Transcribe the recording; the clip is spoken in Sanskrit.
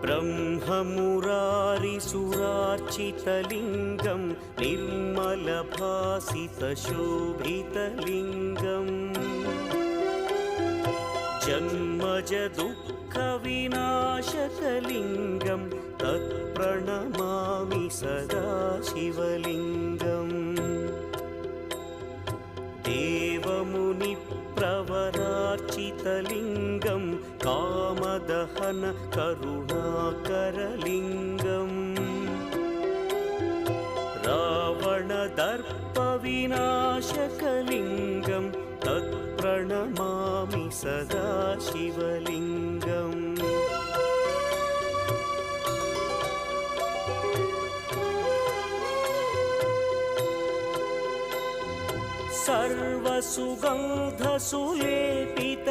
ब्रह्ममुरारिसुरार्चितलिङ्गं निर्मलभासितशोभितलिङ्गम् जन्मजदुःखविनाशकलिङ्गं तत्प्रणमामि सदा शिवलिङ्गम् देवमुनिप्रवरार्चितलिङ्गं कामदहन करुणाकरलिङ्गम् रावणदर्पविनाशकलिङ्गं तत्प्रणमामि सदा शिवलिङ्गम् सर्वसुगन्धसुलेपित